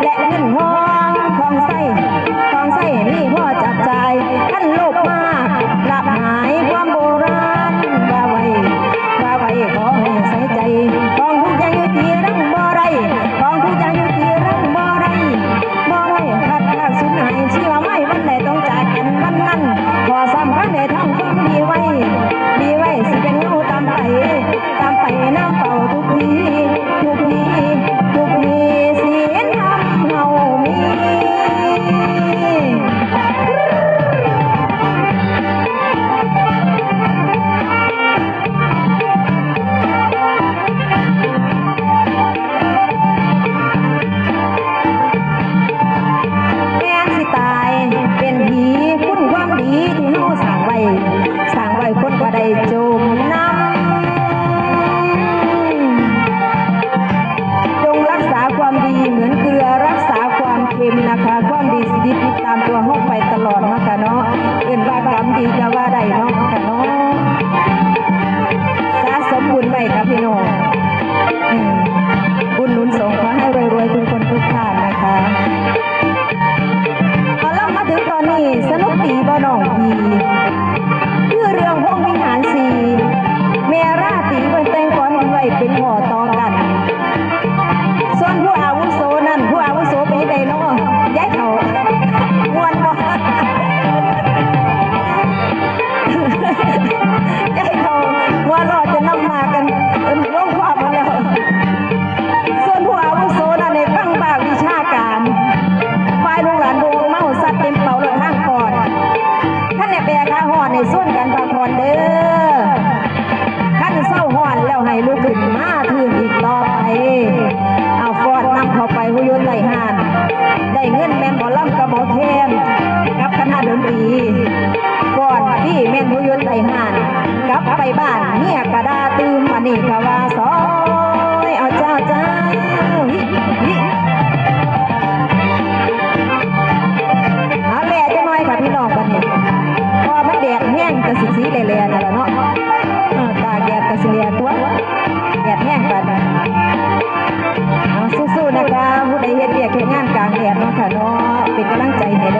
และเงินทองของใส่นี่พ่อจับใจท่านโลภมากกลับหายความโบราณว่าไว้ขอให้ใส่ใจของทุกอย่างอยู่ที่รังบ่ไรของทุกอย่างอยู่ที่รังบ่ไรขัดขาดสูญหายชีวาไม่วันใดต้องจากกันวันนั้นขอซ้ำครั้งใดทำความดีไว้สิเป็นเงาตามไปน้ำเป่าทุกทีศีลธรรมเฮามีแม้สิตายเป็นผีคุณความดีที่เฮาสร้างไว้คนก็ได้จมน้ำจงรักษาความดีเหมือนเกลือรักษาความเค็มนะคะความดีสิติดตามตัวเฮาไปตลอดเนาะค่ะเนาะเอิ้นว่ากรรมดีก็ว่าได้เนาะค่ะเนาะสะสมบุญไว้ค่ะพี่น้องบุญหนุนส่งขอให้รวยๆทุกคนทุกท่านนะคะเอาล่ะมาถึงตอนนี้สนุกดีบ่น้องพี่คือเรื่องพงวิหารสีเมราตีเพิ่นแต่งก่อนไว้เป็นห่อต่อกันส่วนผู้อาวุโสเป็นใดเนาะย้ายเขาม่วนบ่ย้ายเขาว่ารอจะนำมากันลงความมาแล้วส่วนผู้อาวุโสนั่นในฟังบาวิชาการฝ่ายลูกหลานวงเมาสัตว์เต็มเป่าเลยทางก่อนท่านเนี่ยแบกอาหอนในส่วนกันพักผ่อนเด้อท่านเศร้าหอนแล้วให้ลูกขึ้นมาทื่นอีกต่อไปเอาฟอดนำเข้าไปหุยนไหลหานได้เงินแม่นหมอลำกับหมอแคนกับคณะดนตรีก่อนที่แม่นหุยนไหลหานกลับไปบ้านเมียกระดาตื่นมานี่กะว่าซอยเอาเจ้าเอาแหล่จะน้อยค่ะพี่น้องกันนี่พอมันแดดแห้งก็สีแหล่ๆนั่นแหละเนาะตากแดดก็สีแหล่ตัวแดดแห้งกันเอาสู้ๆนะคะผู้ใดเฮ็ดเวียกเฮ็ดงานกลางแดดเนาะค่ะเนาะเป็นกำลังใจให้เด้